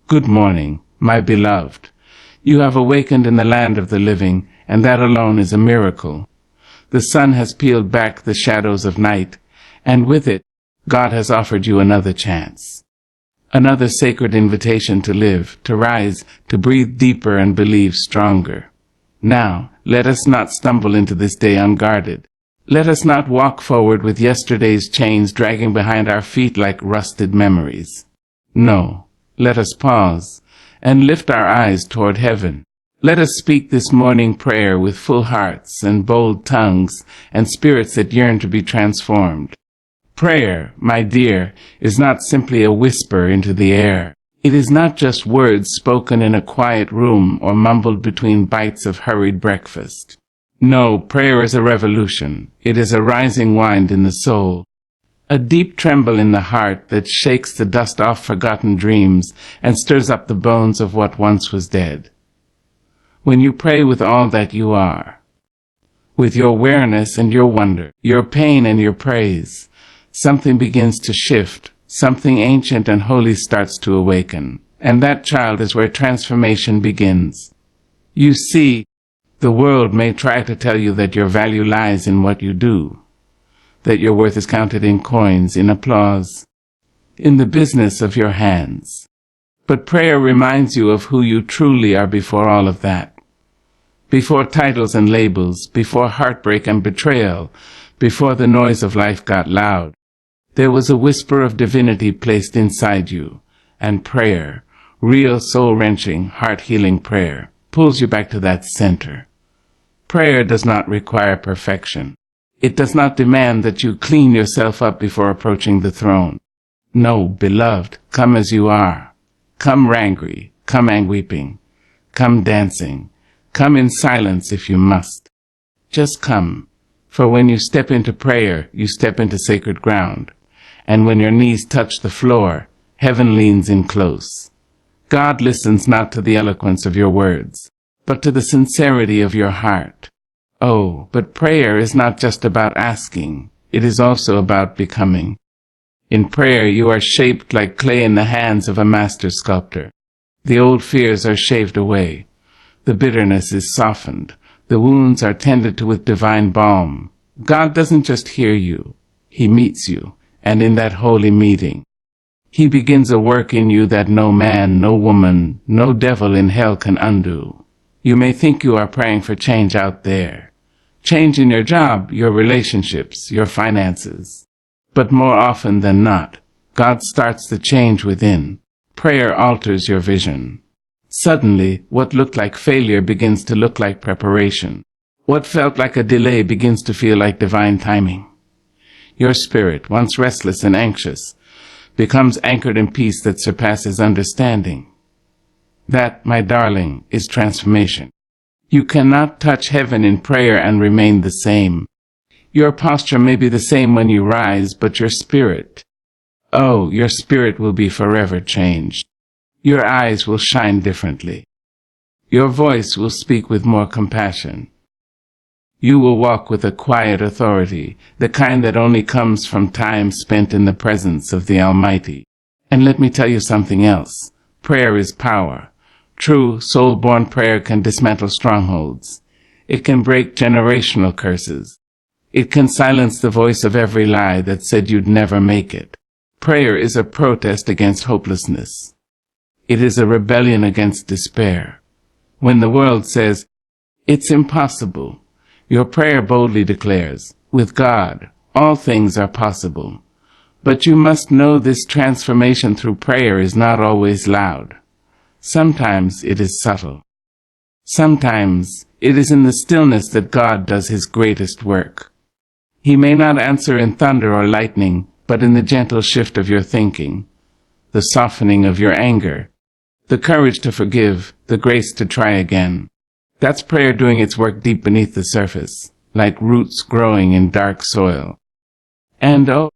Good morning, my beloved. You have awakened in the land of the living, and that alone is a miracle. The sun has peeled back the shadows of night, and with it, God has offered you another chance. Another sacred invitation to live, to rise, to breathe deeper and believe stronger. Now, let us not stumble into this day unguarded. Let us not walk forward with yesterday's chains dragging behind our feet like rusted memories. No, let us pause and lift our eyes toward heaven. Let us speak this morning prayer with full hearts and bold tongues and spirits that yearn to be transformed. Prayer, my dear, is not simply a whisper into the air. It is not just words spoken in a quiet room or mumbled between bites of hurried breakfast. No, prayer is a revolution. It is a rising wind in the soul, a deep tremble in the heart that shakes the dust off forgotten dreams and stirs up the bones of what once was dead. When you pray with all that you are, with your awareness and your wonder, your pain and your praise, something begins to shift, something ancient and holy starts to awaken, and that child is where transformation begins. You see, the world may try to tell you that your value lies in what you do, that your worth is counted in coins, in applause, in the business of your hands. But prayer reminds you of who you truly are before all of that. Before titles and labels, before heartbreak and betrayal, before the noise of life got loud, there was a whisper of divinity placed inside you, and prayer, real soul-wrenching, heart-healing prayer, pulls you back to that center. Prayer does not require perfection. It does not demand that you clean yourself up before approaching the throne. No, beloved, come as you are. Come angry, come weeping, come dancing, come in silence if you must. Just come, for when you step into prayer, you step into sacred ground. And when your knees touch the floor, heaven leans in close. God listens not to the eloquence of your words, but to the sincerity of your heart. Oh, but prayer is not just about asking. It is also about becoming. In prayer, you are shaped like clay in the hands of a master sculptor. The old fears are shaved away. The bitterness is softened. The wounds are tended to with divine balm. God doesn't just hear you. He meets you. And in that holy meeting, He begins a work in you that no man, no woman, no devil in hell can undo. You may think you are praying for change out there. Change in your job, your relationships, your finances. But more often than not, God starts the change within. Prayer alters your vision. Suddenly, what looked like failure begins to look like preparation. What felt like a delay begins to feel like divine timing. Your spirit, once restless and anxious, becomes anchored in peace that surpasses understanding. That, my darling, is transformation. You cannot touch heaven in prayer and remain the same. Your posture may be the same when you rise, but your spirit, oh, your spirit will be forever changed. Your eyes will shine differently. Your voice will speak with more compassion. You will walk with a quiet authority, the kind that only comes from time spent in the presence of the Almighty. And let me tell you something else. Prayer is power. True, soul-born prayer can dismantle strongholds. It can break generational curses. It can silence the voice of every lie that said you'd never make it. Prayer is a protest against hopelessness. It is a rebellion against despair. When the world says, "It's impossible," your prayer boldly declares, "With God, all things are possible." But you must know this transformation through prayer is not always loud. Sometimes it is subtle. Sometimes it is in the stillness that God does His greatest work. He may not answer in thunder or lightning, but in the gentle shift of your thinking, the softening of your anger, the courage to forgive, the grace to try again. That's prayer doing its work deep beneath the surface, like roots growing in dark soil. And oh,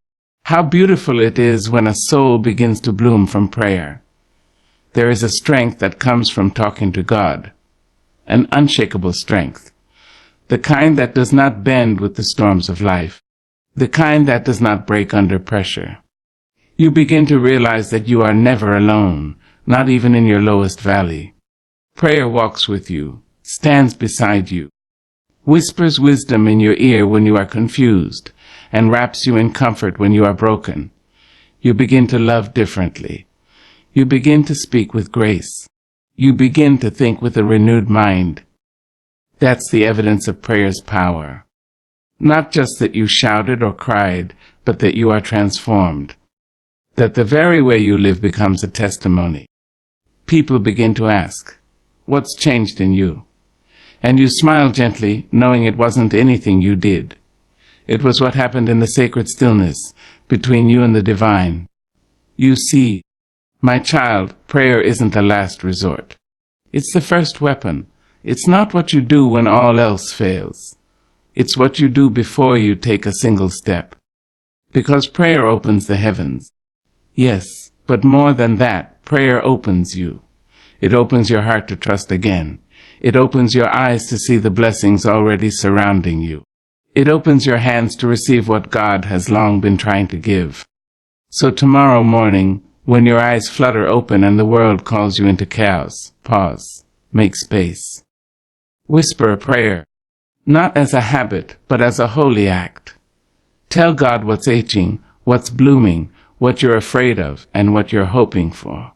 how beautiful it is when a soul begins to bloom from prayer. There is a strength that comes from talking to God, an unshakable strength, the kind that does not bend with the storms of life, the kind that does not break under pressure. You begin to realize that you are never alone. not even in your lowest valley. Prayer walks with you, stands beside you, whispers wisdom in your ear when you are confused, and wraps you in comfort when you are broken. You begin to love differently. You begin to speak with grace. You begin to think with a renewed mind. That's the evidence of prayer's power. Not just that you shouted or cried, but that you are transformed. That the very way you live becomes a testimony. People begin to ask, "What's changed in you?" And you smile gently, knowing it wasn't anything you did. It was what happened in the sacred stillness between you and the divine. You see, my child, prayer isn't a last resort. It's the first weapon. It's not what you do when all else fails. It's what you do before you take a single step. Because prayer opens the heavens. Yes, but more than that, prayer opens you. It opens your heart to trust again. It opens your eyes to see the blessings already surrounding you. It opens your hands to receive what God has long been trying to give. So tomorrow morning, when your eyes flutter open and the world calls you into chaos, pause, make space. Whisper a prayer, not as a habit, but as a holy act. Tell God what's aching, what's blooming, what you're afraid of, and what you're hoping for.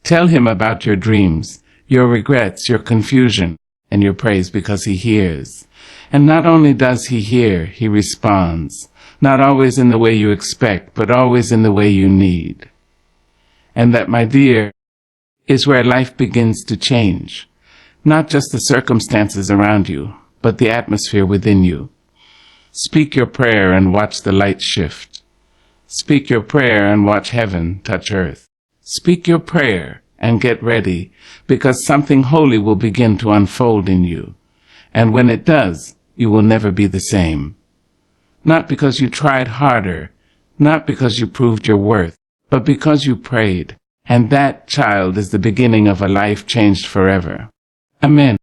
Tell Him about your dreams, your regrets, your confusion, and your praise, because He hears. And not only does He hear, He responds, not always in the way you expect, but always in the way you need. And that, my dear, is where life begins to change. Not just the circumstances around you, but the atmosphere within you. Speak your prayer and watch the light shift. Speak your prayer and watch heaven touch earth. Speak your prayer and get ready, because something holy will begin to unfold in you. And when it does, you will never be the same. Not because you tried harder, not because you proved your worth, but because you prayed. And that, child, is the beginning of a life changed forever. Amen.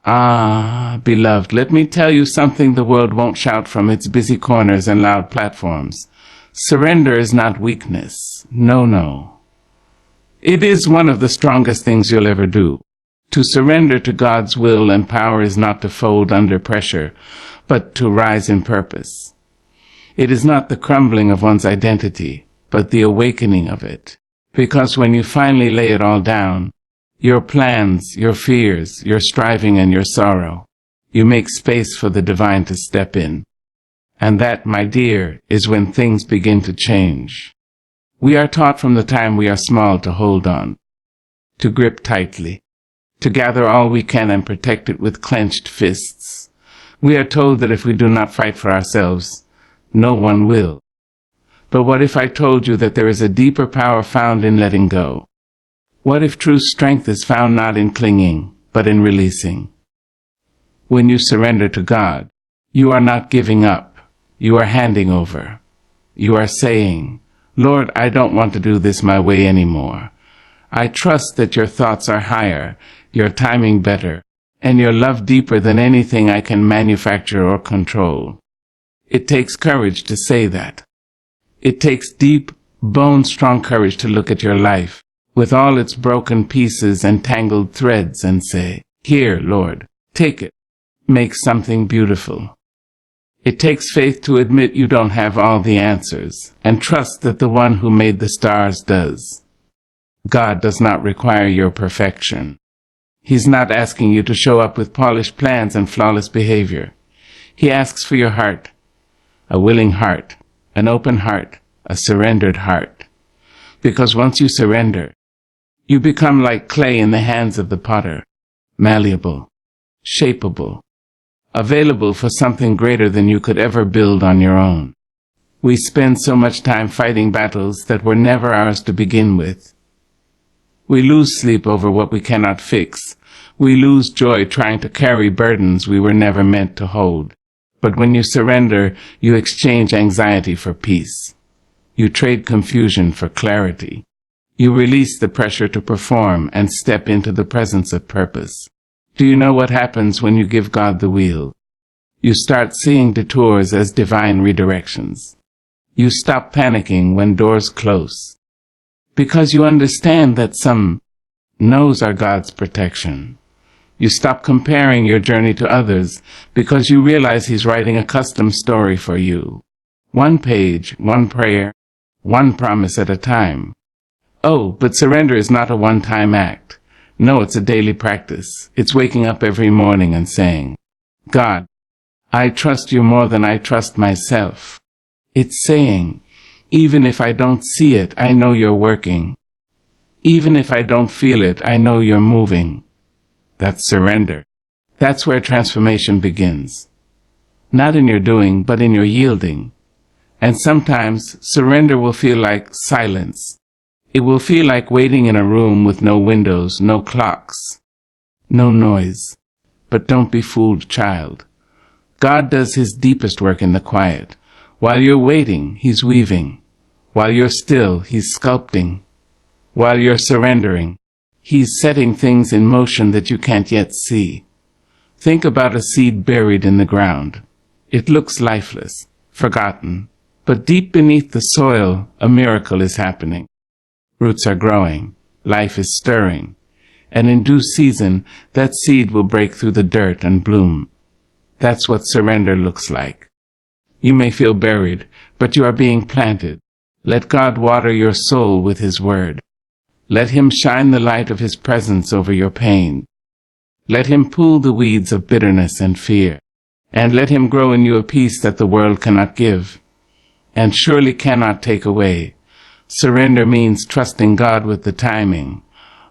Ah, beloved, let me tell you something the world won't shout from its busy corners and loud platforms. Surrender is not weakness. No, no. It is one of the strongest things you'll ever do. To surrender to God's will and power is not to fold under pressure, but to rise in purpose. It is not the crumbling of one's identity, but the awakening of it. Because when you finally lay it all down, your plans, your fears, your striving, and your sorrow, you make space for the divine to step in. And that, my dear, is when things begin to change. We are taught from the time we are small to hold on, to grip tightly, to gather all we can and protect it with clenched fists. We are told that if we do not fight for ourselves, no one will. But what if I told you that there is a deeper power found in letting go? What if true strength is found not in clinging, but in releasing? When you surrender to God, you are not giving up. You are handing over. You are saying, "Lord, I don't want to do this my way anymore. I trust that your thoughts are higher, your timing better, and your love deeper than anything I can manufacture or control." It takes courage to say that. It takes deep, bone-strong courage to look at your life, with all its broken pieces and tangled threads, and say, "Here, Lord, take it. Make something beautiful." It takes faith to admit you don't have all the answers, and trust that the one who made the stars does. God does not require your perfection. He's not asking you to show up with polished plans and flawless behavior. He asks for your heart, a willing heart, an open heart, a surrendered heart. Because once you surrender, you become like clay in the hands of the potter, malleable, shapeable, available for something greater than you could ever build on your own. We spend so much time fighting battles that were never ours to begin with. We lose sleep over what we cannot fix. We lose joy trying to carry burdens we were never meant to hold. But when you surrender, you exchange anxiety for peace. You trade confusion for clarity. You release the pressure to perform and step into the presence of purpose. Do you know what happens when you give God the wheel? You start seeing detours as divine redirections. You stop panicking when doors close. Because you understand that some no's are God's protection. You stop comparing your journey to others because you realize He's writing a custom story for you. One page, one prayer, one promise at a time. Oh, but surrender is not a one-time act. No, it's a daily practice. It's waking up every morning and saying, God, I trust you more than I trust myself. It's saying, even if I don't see it, I know you're working. Even if I don't feel it, I know you're moving. That's surrender. That's where transformation begins. Not in your doing, but in your yielding. And sometimes surrender will feel like silence. It will feel like waiting in a room with no windows, no clocks, no noise. But don't be fooled, child. God does His deepest work in the quiet. While you're waiting, He's weaving. While you're still, He's sculpting. While you're surrendering, He's setting things in motion that you can't yet see. Think about a seed buried in the ground. It looks lifeless, forgotten, but deep beneath the soil, a miracle is happening. Roots are growing, life is stirring, and in due season, that seed will break through the dirt and bloom. That's what surrender looks like. You may feel buried, but you are being planted. Let God water your soul with His word. Let Him shine the light of His presence over your pain. Let Him pull the weeds of bitterness and fear, and let Him grow in you a peace that the world cannot give, and surely cannot take away. Surrender means trusting God with the timing.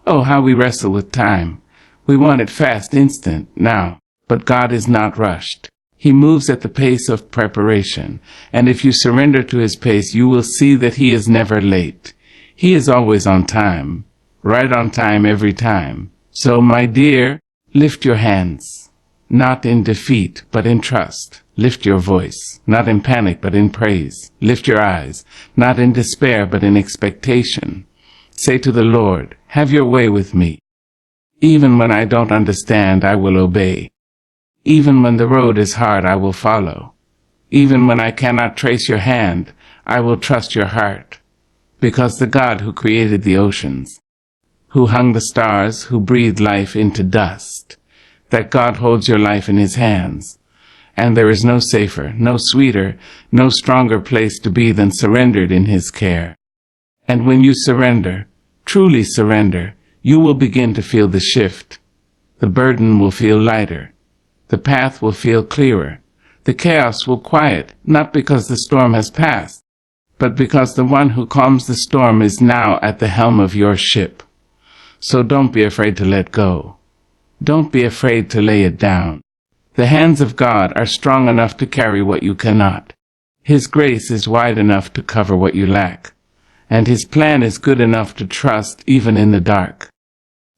Oh, how we wrestle with time. We want it fast, instant, now. But God is not rushed. He moves at the pace of preparation, and if you surrender to His pace, you will see that He is never late. He is always on time, right on time every time. So, my dear, lift your hands, not in defeat, but in trust. Lift your voice, not in panic, but in praise. Lift your eyes, not in despair, but in expectation. Say to the Lord, have your way with me. Even when I don't understand, I will obey. Even when the road is hard, I will follow. Even when I cannot trace your hand, I will trust your heart. Because the God who created the oceans, who hung the stars, who breathed life into dust, that God holds your life in His hands. And there is no safer, no sweeter, no stronger place to be than surrendered in His care. And when you surrender, truly surrender, you will begin to feel the shift. The burden will feel lighter. The path will feel clearer. The chaos will quiet, not because the storm has passed, but because the one who calms the storm is now at the helm of your ship. So don't be afraid to let go. Don't be afraid to lay it down. The hands of God are strong enough to carry what you cannot. His grace is wide enough to cover what you lack. And His plan is good enough to trust even in the dark.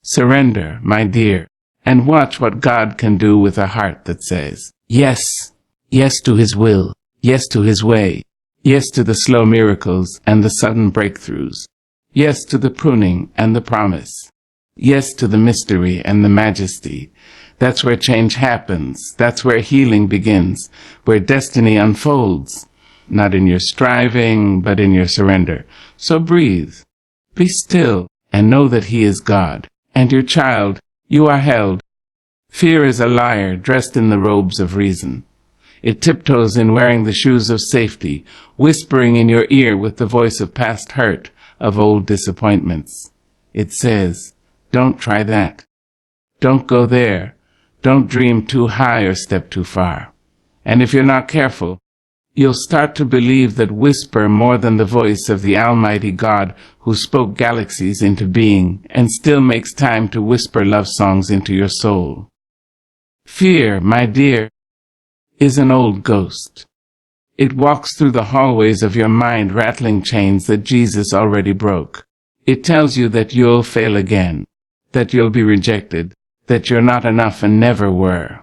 Surrender, my dear, and watch what God can do with a heart that says, yes, yes to His will, yes to His way, yes to the slow miracles and the sudden breakthroughs, yes to the pruning and the promise, yes to the mystery and the majesty. That's where change happens. That's where healing begins, where destiny unfolds, not in your striving, but in your surrender. So breathe, be still, and know that He is God. And your child, you are held. Fear is a liar dressed in the robes of reason. It tiptoes in wearing the shoes of safety, whispering in your ear with the voice of past hurt, of old disappointments. It says, don't try that. Don't go there. Don't dream too high or step too far. And if you're not careful, you'll start to believe that whisper more than the voice of the Almighty God who spoke galaxies into being and still makes time to whisper love songs into your soul. Fear, my dear, is an old ghost. It walks through the hallways of your mind rattling chains that Jesus already broke. It tells you that you'll fail again, that you'll be rejected, that you're not enough and never were.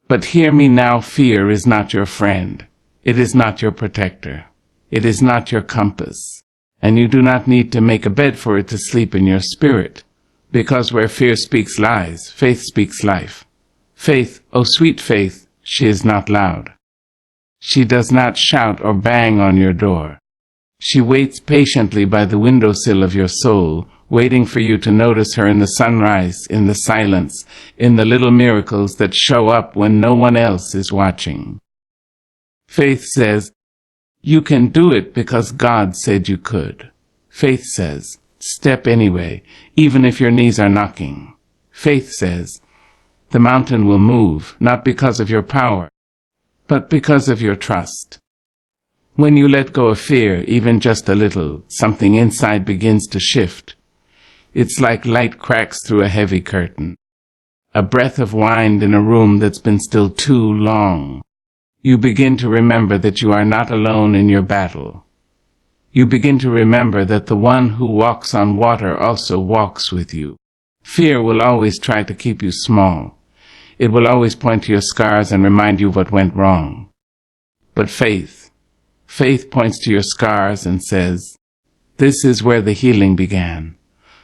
But hear me now, fear is not your friend. It is not your protector. It is not your compass. And you do not need to make a bed for it to sleep in your spirit. Because where fear speaks lies, faith speaks life. Faith, oh sweet faith, she is not loud. She does not shout or bang on your door. She waits patiently by the windowsill of your soul, waiting for you to notice her in the sunrise, in the silence, in the little miracles that show up when no one else is watching. Faith says, you can do it because God said you could. Faith says, step anyway, even if your knees are knocking. Faith says, the mountain will move, not because of your power, but because of your trust. When you let go of fear, even just a little, something inside begins to shift. It's like light cracks through a heavy curtain. A breath of wind in a room that's been still too long. You begin to remember that you are not alone in your battle. You begin to remember that the one who walks on water also walks with you. Fear will always try to keep you small. It will always point to your scars and remind you what went wrong. But faith points to your scars and says, this is where the healing began.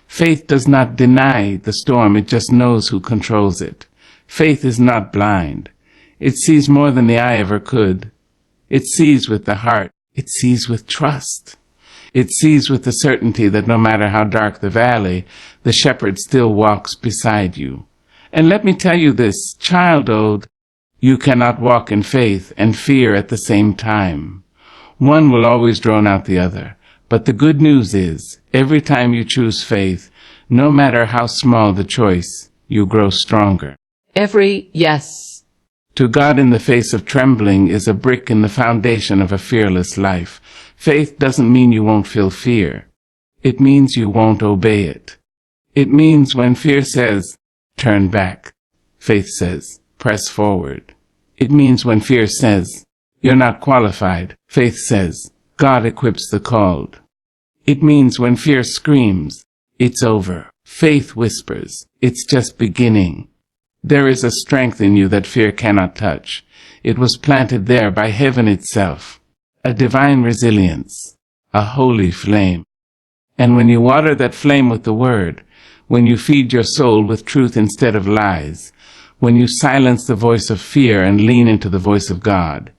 Faith does not deny the storm, it just knows who controls it. Faith is not blind. It sees more than the eye ever could. It sees with the heart. It sees with trust. It sees with the certainty that no matter how dark the valley, the shepherd still walks beside you. And let me tell you this, child, you cannot walk in faith and fear at the same time. One will always drown out the other. But the good news is, every time you choose faith, no matter how small the choice, you grow stronger. Every yes to God in the face of trembling is a brick in the foundation of a fearless life. Faith doesn't mean you won't feel fear. It means you won't obey it. It means when fear says, turn back, faith says, press forward. It means when fear says, you're not qualified, faith says, God equips the called. It means when fear screams, it's over, faith whispers, it's just beginning. There is a strength in you that fear cannot touch. It was planted there by heaven itself, a divine resilience, a holy flame. And when you water that flame with the word, when you feed your soul with truth instead of lies, when you silence the voice of fear and lean into the voice of God,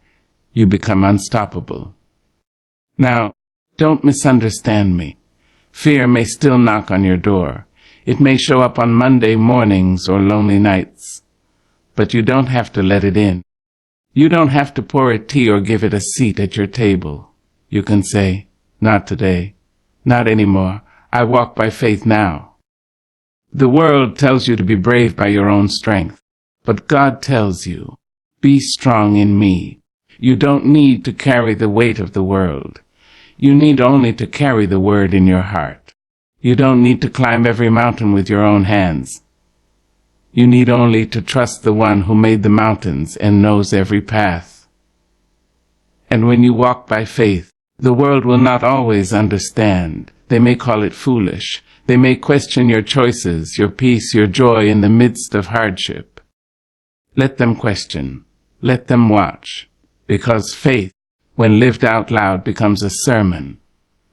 you become unstoppable. Now, don't misunderstand me. Fear may still knock on your door. It may show up on Monday mornings or lonely nights. But you don't have to let it in. You don't have to pour it tea or give it a seat at your table. You can say, not today, not anymore. I walk by faith now. The world tells you to be brave by your own strength. But God tells you, be strong in me. You don't need to carry the weight of the world. You need only to carry the word in your heart. You don't need to climb every mountain with your own hands. You need only to trust the one who made the mountains and knows every path. And when you walk by faith, the world will not always understand. They may call it foolish. They may question your choices, your peace, your joy in the midst of hardship. Let them question. Let them watch. Because faith, when lived out loud, becomes a sermon.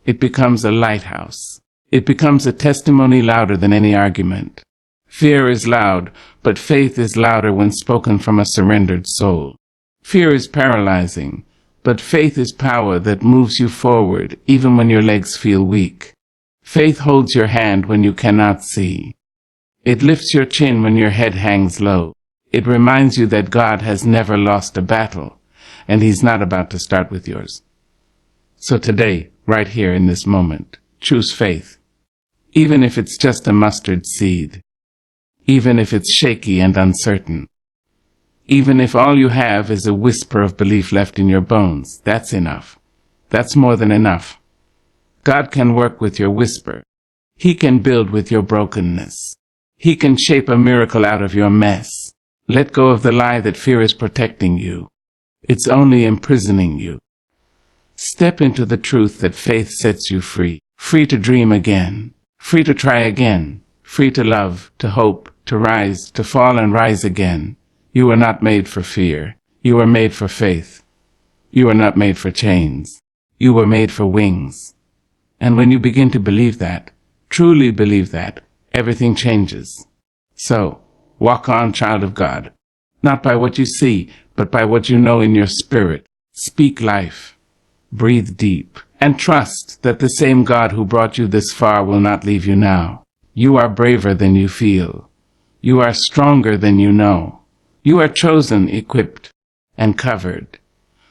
It becomes a lighthouse. It becomes a testimony louder than any argument. Fear is loud, but faith is louder when spoken from a surrendered soul. Fear is paralyzing, but faith is power that moves you forward even when your legs feel weak. Faith holds your hand when you cannot see. It lifts your chin when your head hangs low. It reminds you that God has never lost a battle, and He's not about to start with yours. So today, right here in this moment, choose faith. Even if it's just a mustard seed. Even if it's shaky and uncertain. Even if all you have is a whisper of belief left in your bones, that's enough. That's more than enough. God can work with your whisper. He can build with your brokenness. He can shape a miracle out of your mess. Let go of the lie that fear is protecting you. It's only imprisoning you. Step into the truth that faith sets you free. Free to dream again. Free to try again. Free to love, to hope, to rise, to fall and rise again. You were not made for fear. You were made for faith. You were not made for chains. You were made for wings. And when you begin to believe that, truly believe that, everything changes. So, walk on, child of God. Not by what you see, but by what you know in your spirit. Speak life. Breathe deep And trust that the same God who brought you this far will not leave you now. You are braver than you feel. You are stronger than you know. You are chosen, equipped, and covered.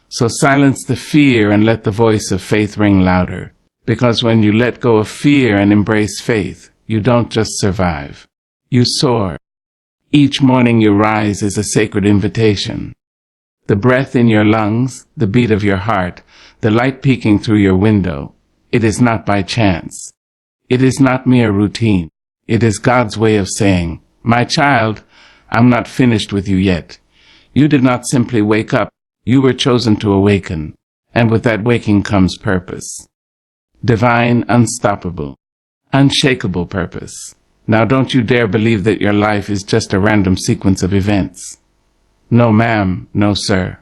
So silence the fear and let the voice of faith ring louder. Because when you let go of fear and embrace faith, you don't just survive. You soar. Each morning you rise is a sacred invitation. The breath in your lungs, the beat of your heart, the light peeking through your window, it is not by chance. It is not mere routine. It is God's way of saying, "My child, I'm not finished with you yet. You did not simply wake up. You were chosen to awaken. And with that waking comes purpose. Divine, unstoppable, unshakable purpose. Now don't you dare believe that your life is just a random sequence of events. No ma'am, no sir.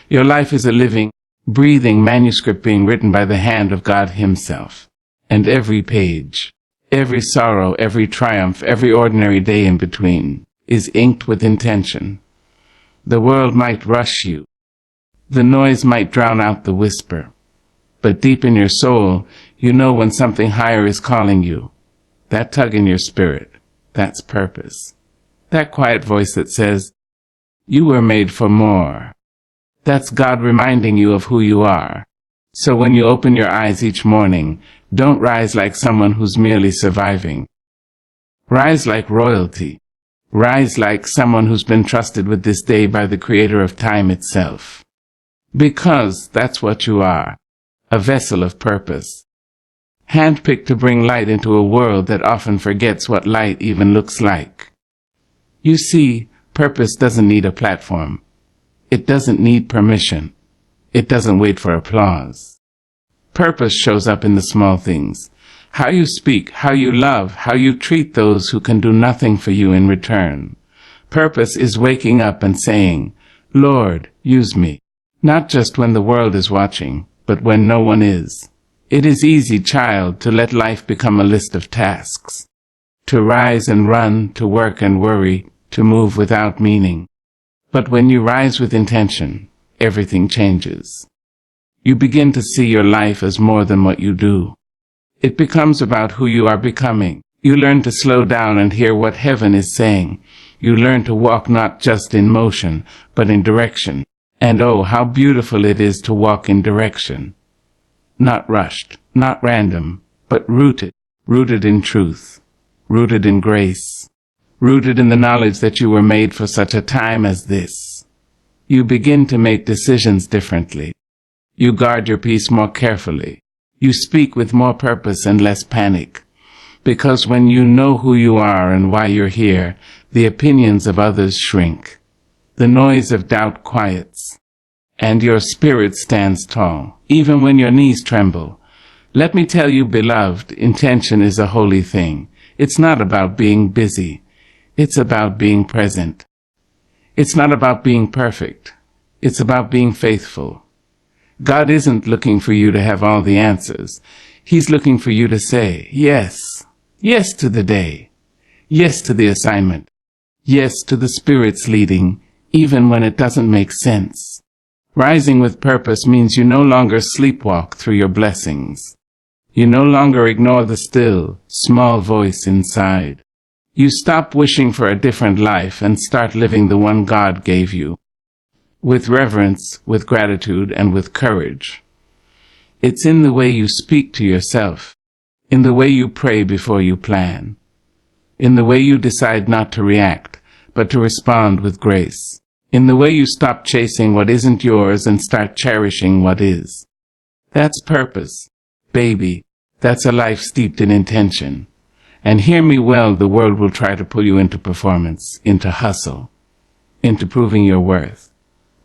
Your life is a living, breathing manuscript being written by the hand of God Himself. And every page, every sorrow, every triumph, every ordinary day in between is inked with intention. The world might rush you. The noise might drown out the whisper. But deep in your soul, you know when something higher is calling you. That tug in your spirit, that's purpose. That quiet voice that says, "You were made for more." That's God reminding you of who you are. So when you open your eyes each morning, don't rise like someone who's merely surviving. Rise like royalty. Rise like someone who's been trusted with this day by the Creator of time itself. Because that's what you are, a vessel of purpose. Handpicked to bring light into a world that often forgets what light even looks like. You see, purpose doesn't need a platform. It doesn't need permission. It doesn't wait for applause. Purpose shows up in the small things. How you speak, how you love, how you treat those who can do nothing for you in return. Purpose is waking up and saying, "Lord, use me." Not just when the world is watching, but when no one is. It is easy, child, to let life become a list of tasks. To rise and run, to work and worry, to move without meaning. But when you rise with intention, everything changes. You begin to see your life as more than what you do. It becomes about who you are becoming. You learn to slow down and hear what heaven is saying. You learn to walk not just in motion, but in direction. And oh, how beautiful it is to walk in direction. Not rushed, not random, but rooted in truth, rooted in grace, rooted in the knowledge that you were made for such a time as this. You begin to make decisions differently. You guard your peace more carefully. You speak with more purpose and less panic. Because when you know who you are and why you're here, the opinions of others shrink. The noise of doubt quiets. And your spirit stands tall, even when your knees tremble. Let me tell you, beloved, intention is a holy thing. It's not about being busy. It's about being present. It's not about being perfect. It's about being faithful. God isn't looking for you to have all the answers. He's looking for you to say, yes. Yes to the day. Yes to the assignment. Yes to the Spirit's leading, even when it doesn't make sense. Rising with purpose means you no longer sleepwalk through your blessings. You no longer ignore the still, small voice inside. You stop wishing for a different life and start living the one God gave you. With reverence, with gratitude, and with courage. It's in the way you speak to yourself, in the way you pray before you plan, in the way you decide not to react, but to respond with grace. In the way you stop chasing what isn't yours and start cherishing what is. That's purpose, baby. That's a life steeped in intention. And hear me well, the world will try to pull you into performance, into hustle, into proving your worth.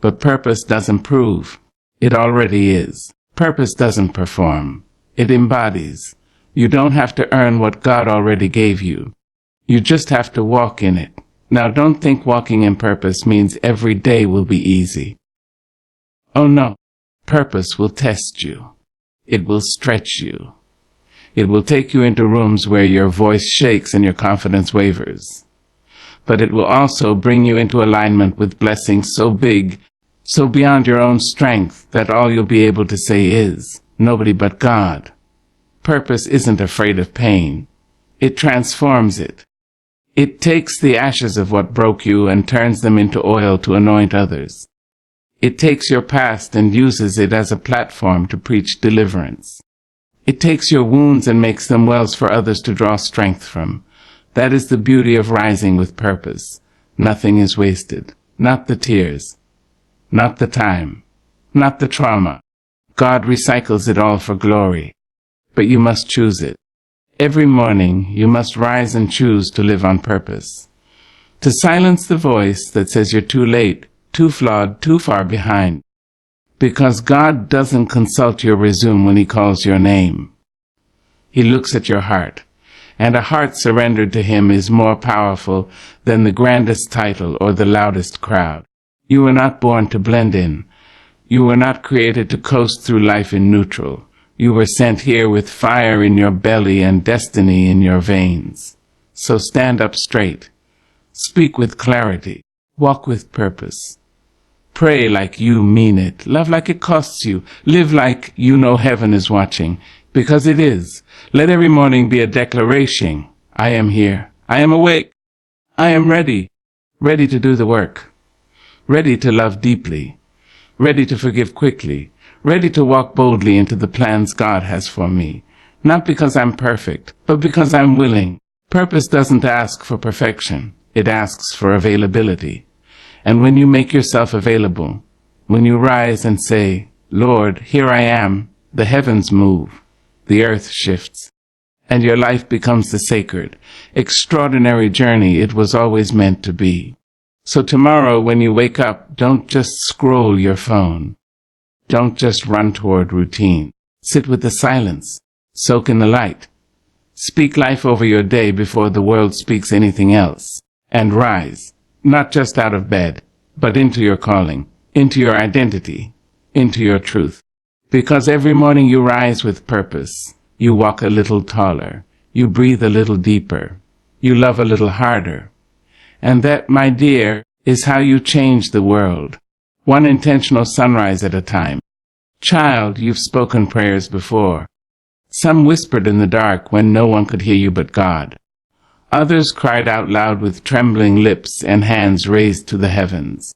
But purpose doesn't prove. It already is. Purpose doesn't perform. It embodies. You don't have to earn what God already gave you. You just have to walk in it. Now don't think walking in purpose means every day will be easy. Oh no. Purpose will test you. It will stretch you. It will take you into rooms where your voice shakes and your confidence wavers. But it will also bring you into alignment with blessings so big, so beyond your own strength, that all you'll be able to say is, Nobody but God. Purpose isn't afraid of pain. It transforms it. It takes the ashes of what broke you and turns them into oil to anoint others. It takes your past and uses it as a platform to preach deliverance. It takes your wounds and makes them wells for others to draw strength from. That is the beauty of rising with purpose. Nothing is wasted. Not the tears. Not the time. Not the trauma. God recycles it all for glory. But you must choose it. Every morning you must rise and choose to live on purpose. To silence the voice that says you're too late, too flawed, too far behind. Because God doesn't consult your resume when He calls your name. He looks at your heart, and a heart surrendered to Him is more powerful than the grandest title or the loudest crowd. You were not born to blend in. You were not created to coast through life in neutral. You were sent here with fire in your belly and destiny in your veins. So stand up straight. Speak with clarity. Walk with purpose. Pray like you mean it. Love like it costs you. Live like you know heaven is watching. Because it is. Let every morning be a declaration. I am here. I am awake. I am ready. Ready to do the work. Ready to love deeply. Ready to forgive quickly. Ready to walk boldly into the plans God has for me. Not because I'm perfect, but because I'm willing. Purpose doesn't ask for perfection. It asks for availability. And when you make yourself available, when you rise and say, Lord, here I am, the heavens move, the earth shifts, and your life becomes the sacred, extraordinary journey it was always meant to be. So tomorrow when you wake up, don't just scroll your phone. Don't just run toward routine. Sit with the silence. Soak in the light. Speak life over your day before the world speaks anything else. And rise, not just out of bed, but into your calling, into your identity, into your truth. Because every morning you rise with purpose. You walk a little taller. You breathe a little deeper. You love a little harder. And that, my dear, is how you change the world. One intentional sunrise at a time. Child, you've spoken prayers before. Some whispered in the dark when no one could hear you but God. Others cried out loud with trembling lips and hands raised to the heavens.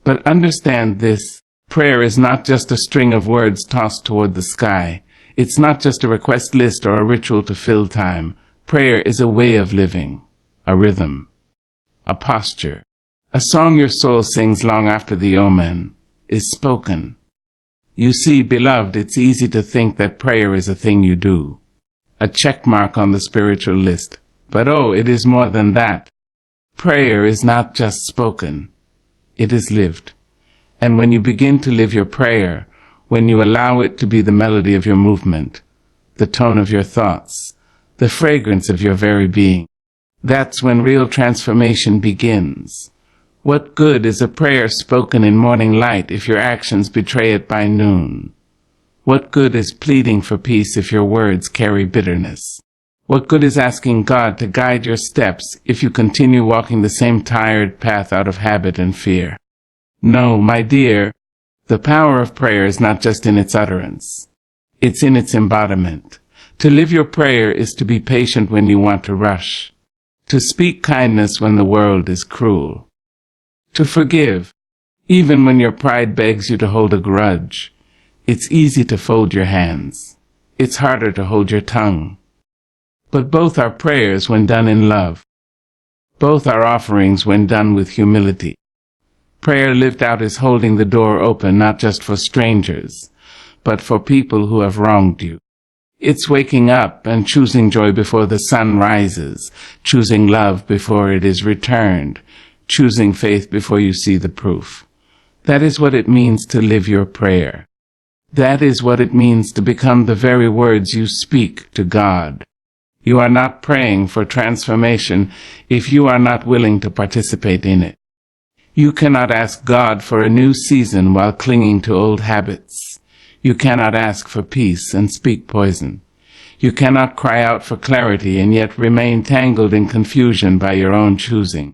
But understand this, prayer is not just a string of words tossed toward the sky. It's not just a request list or a ritual to fill time. Prayer is a way of living, a rhythm, a posture. A song your soul sings long after the omen is spoken. You see, beloved, it's easy to think that prayer is a thing you do, a check mark on the spiritual list. But oh, it is more than that. Prayer is not just spoken. It is lived. And when you begin to live your prayer, when you allow it to be the melody of your movement, the tone of your thoughts, the fragrance of your very being, that's when real transformation begins. What good is a prayer spoken in morning light if your actions betray it by noon? What good is pleading for peace if your words carry bitterness? What good is asking God to guide your steps if you continue walking the same tired path out of habit and fear? No, my dear, the power of prayer is not just in its utterance. It's in its embodiment. To live your prayer is to be patient when you want to rush. To speak kindness when the world is cruel. To forgive, even when your pride begs you to hold a grudge. It's easy to fold your hands. It's harder to hold your tongue. But both are prayers when done in love. Both are offerings when done with humility. Prayer lived out is holding the door open not just for strangers, but for people who have wronged you. It's waking up and choosing joy before the sun rises, choosing love before it is returned, choosing faith before you see the proof. That is what it means to live your prayer. That is what it means to become the very words you speak to God. You are not praying for transformation if you are not willing to participate in it. You cannot ask God for a new season while clinging to old habits. You cannot ask for peace and speak poison. You cannot cry out for clarity and yet remain tangled in confusion by your own choosing.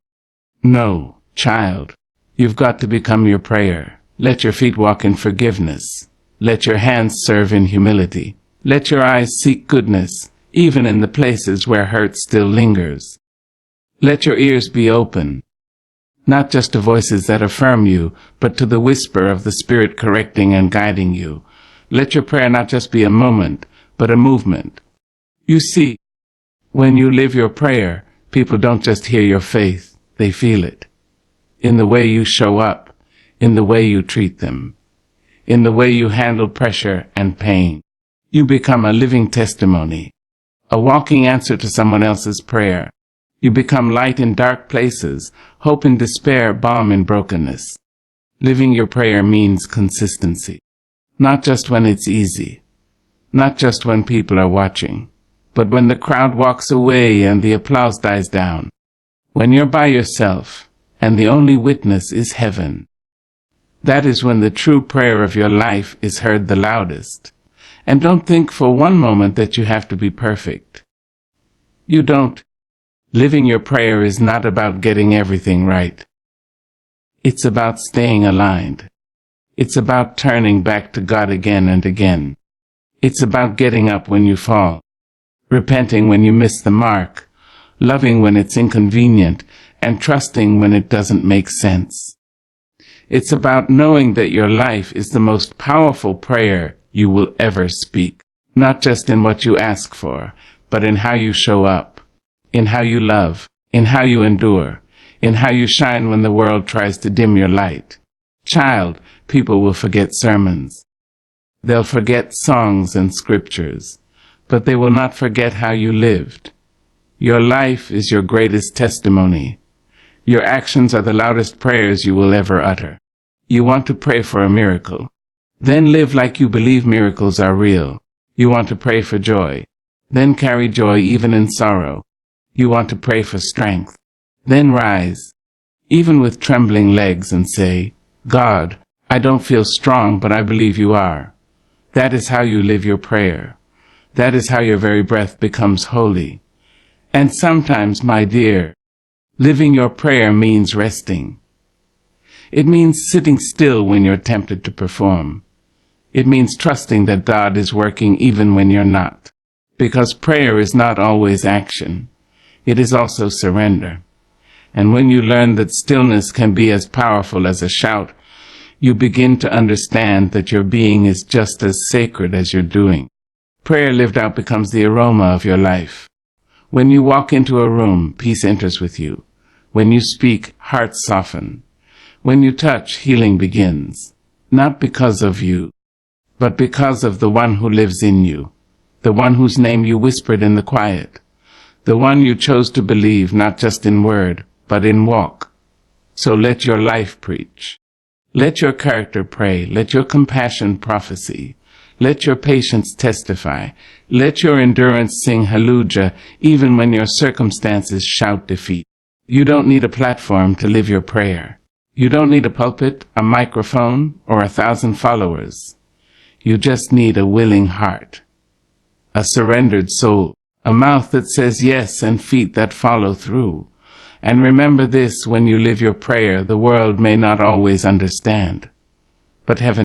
No, child, you've got to become your prayer. Let your feet walk in forgiveness. Let your hands serve in humility. Let your eyes seek goodness, even in the places where hurt still lingers. Let your ears be open, not just to voices that affirm you, but to the whisper of the Spirit correcting and guiding you. Let your prayer not just be a moment, but a movement. You see, when you live your prayer, people don't just hear your faith, they feel it. In the way you show up, in the way you treat them, in the way you handle pressure and pain. You become a living testimony, a walking answer to someone else's prayer. You become light in dark places, hope in despair, balm in brokenness. Living your prayer means consistency. Not just when it's easy, not just when people are watching, but when the crowd walks away and the applause dies down. When you're by yourself and the only witness is heaven. That is when the true prayer of your life is heard the loudest. And don't think for one moment that you have to be perfect. You don't. Living your prayer is not about getting everything right. It's about staying aligned. It's about turning back to God again and again. It's about getting up when you fall, repenting when you miss the mark, loving when it's inconvenient, and trusting when it doesn't make sense. It's about knowing that your life is the most powerful prayer you will ever speak, not just in what you ask for, but in how you show up, in how you love, in how you endure, in how you shine when the world tries to dim your light. Child, people will forget sermons. They'll forget songs and scriptures, but they will not forget how you lived. Your life is your greatest testimony. Your actions are the loudest prayers you will ever utter. You want to pray for a miracle? Then live like you believe miracles are real. You want to pray for joy? Then carry joy even in sorrow. You want to pray for strength? Then rise, even with trembling legs, and say, God, I don't feel strong, but I believe you are. That is how you live your prayer. That is how your very breath becomes holy. And sometimes, my dear, living your prayer means resting. It means sitting still when you're tempted to perform. It means trusting that God is working even when you're not. Because prayer is not always action. It is also surrender. And when you learn that stillness can be as powerful as a shout, you begin to understand that your being is just as sacred as your doing. Prayer lived out becomes the aroma of your life. When you walk into a room, peace enters with you. When you speak, hearts soften. When you touch, healing begins. Not because of you, but because of the one who lives in you, the one whose name you whispered in the quiet, the one you chose to believe not just in word, but in walk. So let your life preach. Let your character pray. Let your compassion prophesy. Let your patience testify. Let your endurance sing hallelujah, even when your circumstances shout defeat. You don't need a platform to live your prayer. You don't need a pulpit, a microphone, or 1,000 followers. You just need a willing heart, a surrendered soul, a mouth that says yes and feet that follow through. And remember this: when you live your prayer, the world may not always understand, but heaven